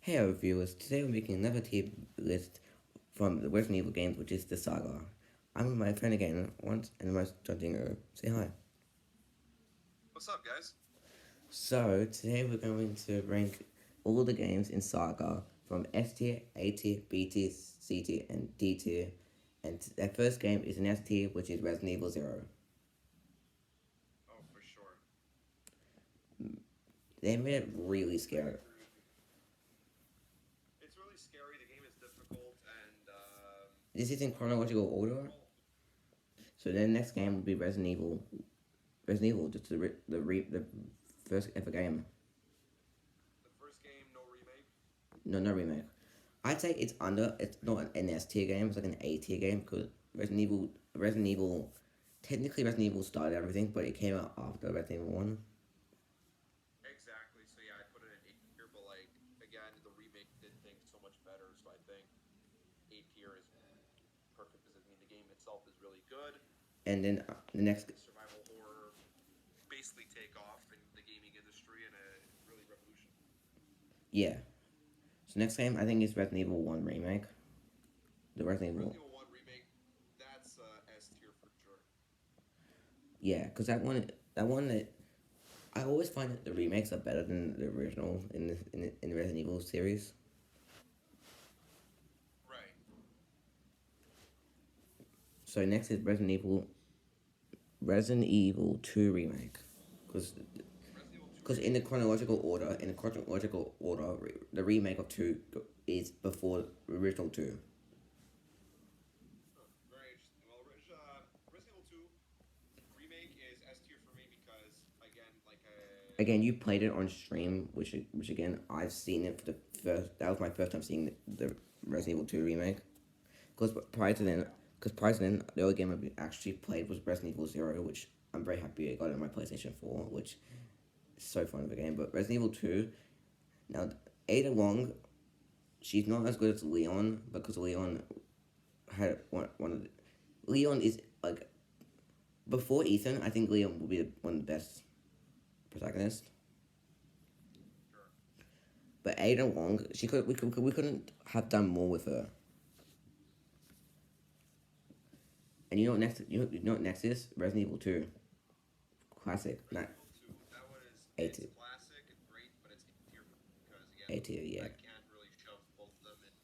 Hey viewers, today we're making another tier list from the Resident Evil games, which is the saga. I'm with my friend again once, and the most Jondingo. Say hi. What's up, guys? So, today we're going to rank all the games in saga from S tier, A tier, B tier, C tier, and D tier. And their first game is an S tier, which is Resident Evil 0. Oh, for sure. They made it really I scary. agree with you. It's really scary. The game is difficult, and This is in chronological order. overall, So, the next game will be Resident Evil. Resident Evil, just the first ever game. the first game, no remake. No, no remake. I'd say it's under. It's not an S tier game. It's like an A tier game because Resident Evil, technically Resident Evil started everything, but it came out after Resident Evil One. Exactly. So yeah, I put it in A tier, but like again, the remake did things so much better. So I think A tier is perfect because I mean the game itself is really good. And then the Made next, the survival horror basically take off in the gaming industry and really revolution. yeah. So next game I think is Resident Evil One remake. The Resident Evil, Resident Evil One remake, that's S tier for sure. yeah, because that one I always find that the remakes are better than the original in the Resident Evil series. Right. So next is Resident Evil Two remake, because Resident Evil Two Because remake. in the chronological order, the remake of two is before the original two. Huh, very interesting. Well, Resident Evil 2 remake is S tier for me because again, Again, you played it on stream, which again I've seen it for the first. That was my first time seeing the Resident Evil Two remake. Because prior to then, yeah, the only game I actually played was Resident Evil Zero, which I'm very happy I got it on my PlayStation Four, which is so fun of a game. But Resident Evil Two, now Ada Wong, she's not as good as Leon because Leon had one of the, Leon is like before Ethan. I think Leon will be one of the best protagonists. sure. But Ada Wong, we couldn't have done more with her. And you know what next is Resident Evil Two classic, not Resident Evil 2, that one is A it's tier. classic, it's great, but it's A tier for me because again, A tier, yeah, I can't really shove both of them in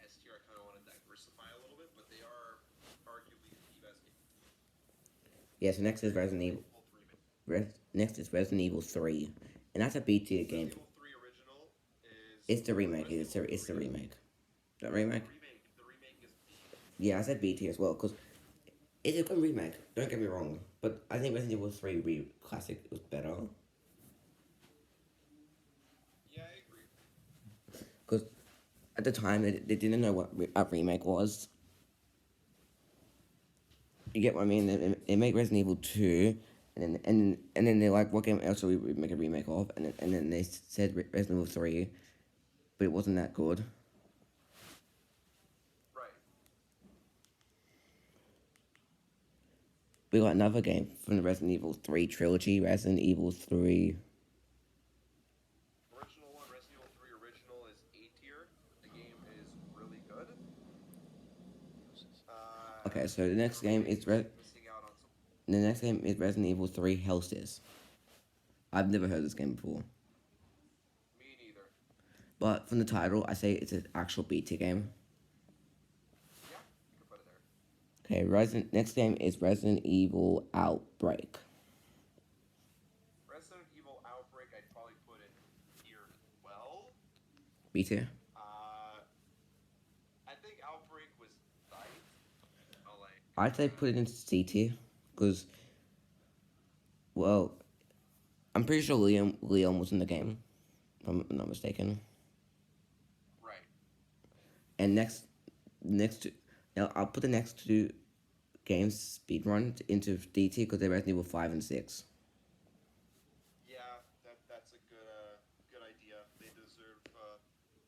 S tier. I kind of want to diversify a little bit, but they are arguably the best game. yeah. So next is Resident Evil. Both remake. Next is Resident Evil Three, and that's a B tier game. Resident Evil 3 original is It's the remake. Resident Evil It's the 3. remake. The remake. The remake is B. Yeah, I said B tier as well because it's a good remake. Don't get me wrong, but I think Resident Evil Three classic was better Yeah, I agree. because at the time they didn't know what a remake was. You get what I mean? They make Resident Evil Two, and then they're like, what game else should we make a remake of? And then they said Resident Evil Three, but it wasn't that good. Right. We got another game from the Resident Evil Three trilogy, Resident Evil Three. Original one, Resident Evil 3 original is A tier. The game is really good. Okay, so the The next game remake is is missing out on some. Resident Evil Three Hellstairs. I've never heard this game before, Me neither. but from the title, I say it's an actual BT game. Yeah, you can put it there. Okay, next game is Resident Evil Outbreak. Resident Evil Outbreak, I'd probably put in here as well. BT. I think Outbreak was nice. I'd say put it in C tier because, well, I'm pretty sure Leon was in the game, if I'm not mistaken. Right. And next, now I'll put the next two games speedrun into D tier because they're Resident Evil 5 and 6. Yeah, that's a good idea. They deserve. Well,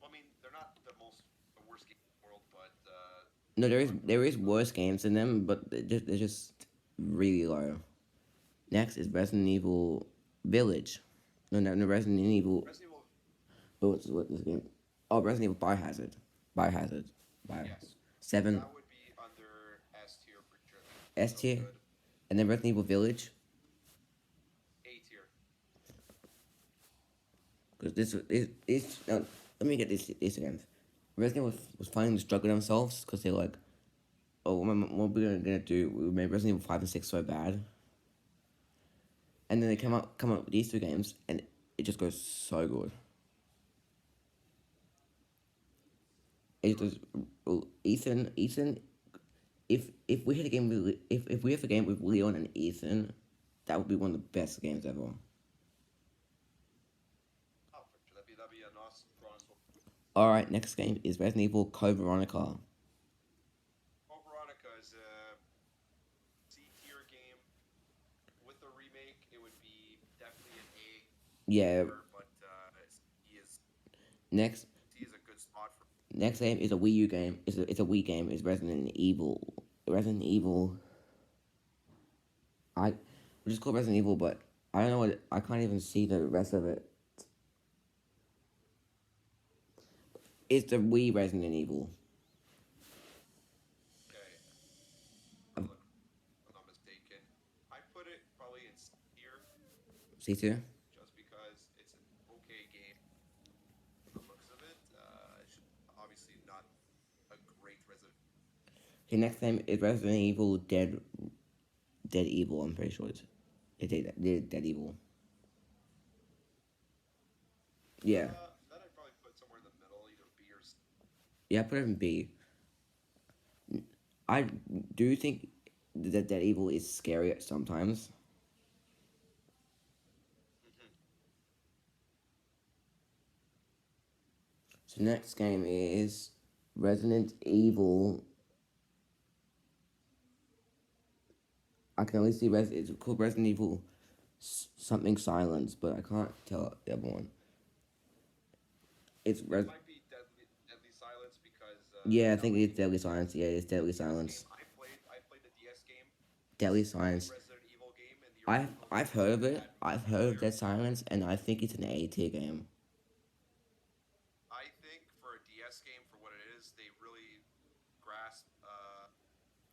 I mean, they're not the worst game in the world, but No, there is arguably worse games than them, but they're just really low. Next is Resident Evil Village. No, Resident Evil. Resident Evil. What is this game? Oh, Resident Evil Biohazard. Biohazard. Bio. Yes, 7 that would be under S tier for sure. S So tier. good. And then Resident Evil Village. A tier. Because this no, let me get this again. Resident Evil was finding the struggle themselves because they're like, oh, what we're gonna do? We made Resident Evil 5 and 6 so bad. And then they Yeah. come out with these two games, and it just goes so good. It just Ethan. If we had a game with if we have a game with Leon and Ethan, that would be one of the best games ever. Oh, for sure. That'd be a nice bronze. All right, next game is Resident Evil Code Veronica. Oh, Veronica is a C tier game. With the remake, it would be definitely an A Yeah. tier, but C is Next C is a good spot for. next game is a Wii U game. It's a Wii game. It's Resident Evil. Resident Evil. We just call it Resident Evil, but I don't know what I can't even see the rest of it. It's the Wii Resident Evil. Okay, Um, look, if I'm not mistaken. I put it probably in C tier C2. just because it's an okay game from the looks of it. It's obviously not a great Resident. Okay, next game is Resident Evil Dead Evil. I'm pretty sure it's Dead Evil. Yeah, That I'd probably put somewhere in the middle, either B or C. yeah. I put it in B. I do think that Dead Evil is scary at sometimes. Mm-hmm. So next game is Resident Evil. I can only see it's called Resident Evil something Silence, but I can't tell the other one. It's It Res. might be Deadly Silence because Yeah, I that think was it's the Deadly Silence. Yeah, it's Deadly DS game Silence. I played. I played the DS game. Deadly It's the Silence. Resident Evil game, and the I've original I've game heard of it. had I've heard of multiplayer. Dead Silence, and I think it's an A tier game. I think for a DS game, for what it is, they really grasped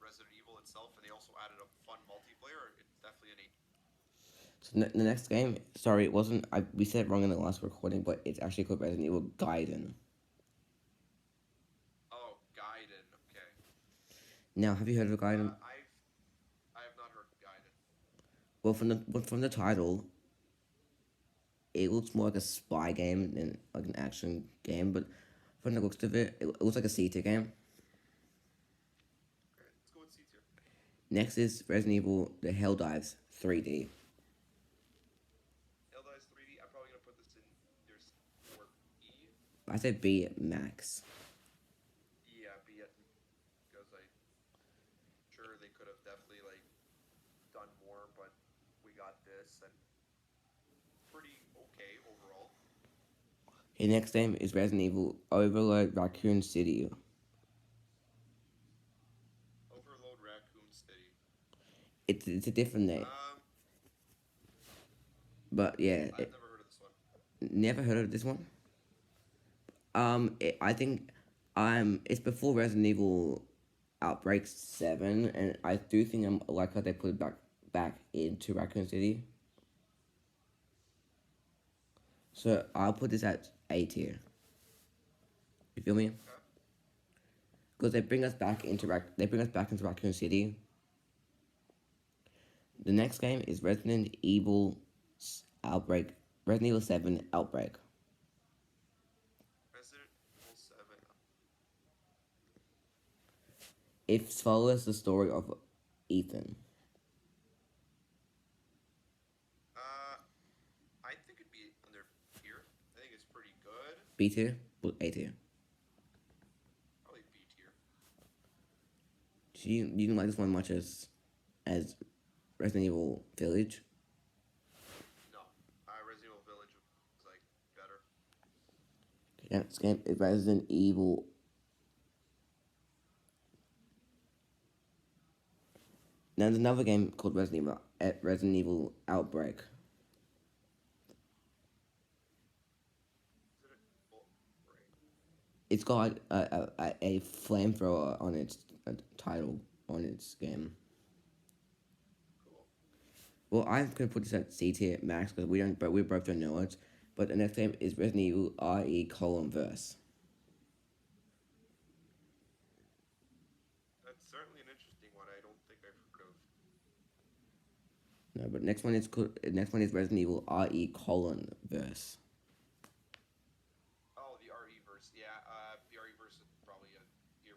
Resident Evil itself, and they also added a fun multiplayer. It's definitely an 8. So the next game, sorry, it wasn't. We said it wrong in the last recording, but it's actually called Resident Evil Gaiden. Oh, Gaiden. Okay. Now, have you heard of Gaiden? I have not heard of Gaiden. Well, from the title, it looks more like a spy game than like an action game. But from the looks of it, it looks like a C tier game. Okay, let's go with C tier. Next is Resident Evil: The Hell Dives 3D. Eldi's 3D. I'm probably gonna put this in either C or B. I said B at max. Yeah, B at because I'm sure they could have definitely like done more, but we got this and pretty okay overall. Okay, next game is Resident Evil Overload Raccoon City. Overload Raccoon City. It's a different name, but yeah, I've never heard of this one. never heard of this one. I think it's before Resident Evil Outbreak 7, and I do think I'm like how they put it back into Raccoon City. So I'll put this at A tier. You feel me? Okay. Because they bring us back into Raccoon City. The next game is Resident Evil Outbreak. Resident Evil 7 Outbreak. Resident Evil 7. It follows the story of Ethan. I think it'd be under tier. I think it's pretty good. B tier? Well, A tier. Probably B tier. So you didn't like this one much as Resident Evil Village? No, Resident Evil Village was like better. Next game is Resident Evil. Now there's another game called Resident Evil Outbreak. Resident Evil. Right. It's got a flamethrower on its title on its game. Cool. Well, I'm gonna put this at C tier max because we both don't know it. But the next game is Resident Evil RE colon verse. That's certainly an interesting one. I don't think I've heard of. No, but next one is Resident Evil RE colon verse. Oh, the RE verse. Yeah, the RE verse is probably a tier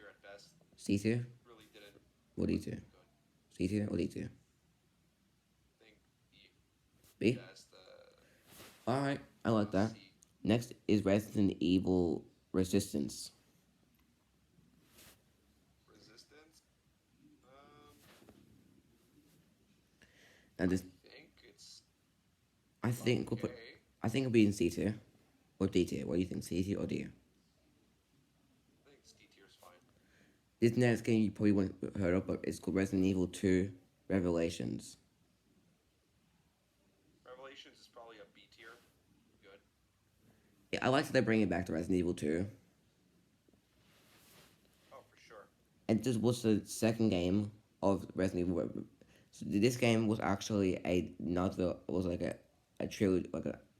at best. C tier. Really didn't What D wasn't tier? too good. C tier or D tier? I think the B. best. All right, I like that. C. Next is Resident Evil Resistance. Resistance. And this, I think it's I think we'll put, okay. I think it'll be in C tier or D tier. What do you think, C tier or D? I think C tier is fine. This next game you probably won't heard of, but it's called Resident Evil 2 Revelations. Revelations is probably a B tier. Good. Yeah, I like that they're bringing it back to Resident Evil 2. Oh, for sure. And this was the second game of Resident Evil. So this game was actually a trilogy,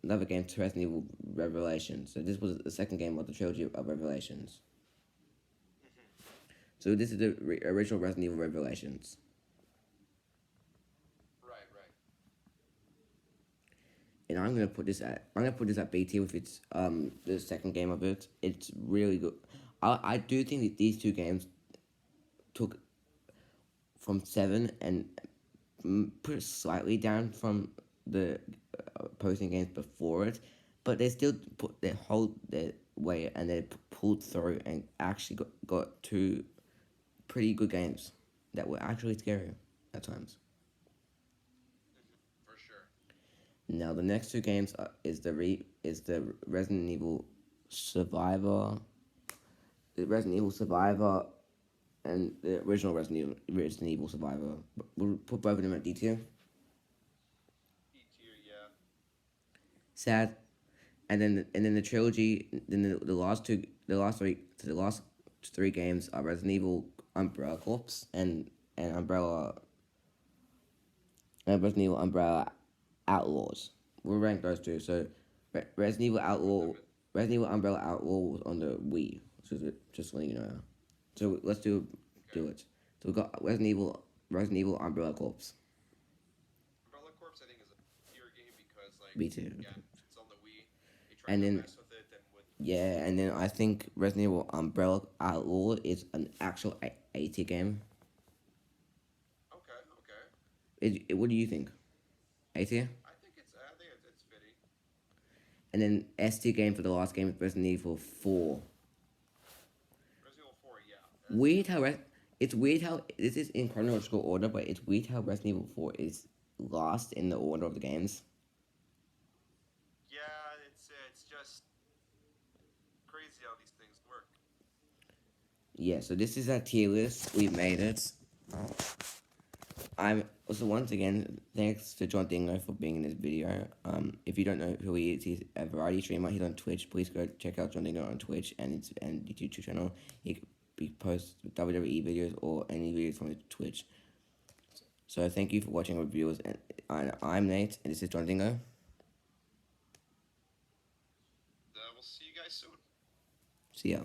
another game to Resident Evil Revelations. So this was the second game of the trilogy of Revelations. So this is the original Resident Evil Revelations. Right, right. And I'm gonna put this at B tier with its the second game of it. It's really good. I do think that these two games took from 7 and put it slightly down from the opposing games before it, but they still put their whole their way and they pulled through and actually got two pretty good games that were actually scary at times. For sure. Now the next two games is the Resident Evil Survivor, and the original Resident Evil Survivor. We'll put both of them at D tier. B tier, yeah. Sad, and then the trilogy. Then the last three games are Resident Evil Umbrella Corps and Resident Evil Umbrella Outlaws. We'll rank those two. So Resident Evil Umbrella Outlaw was on the Wii. Just letting you know. So let's do Okay. it. So we got Resident Evil Umbrella Corps. Umbrella Corps, I think, is a tier game because, like, B tier. again, it's on the Wii. They tried And to then mess with it, and with yeah, and then I think Resident Evil Umbrella Outlaw is an actual A tier game. okay, okay. What do you think? A tier? I think it's fitting. And then S tier game for the last game is Resident Evil 4. Resident Evil 4, yeah. Weird how it's weird how this is in chronological order, but it's weird how Resident Evil 4 is last in the order of the games. Yeah, it's just crazy how these things work. Yeah, so this is our tier list. We made it. I'm also once again thanks to Jondingo for being in this video. If you don't know who he is, he's a variety streamer. He's on Twitch. Please go check out Jondingo on Twitch and YouTube channel. He posts WWE videos or any videos from his Twitch. So thank you for watching our viewers, and I'm Nate, and this is Jondingo. We'll see you guys soon. See ya.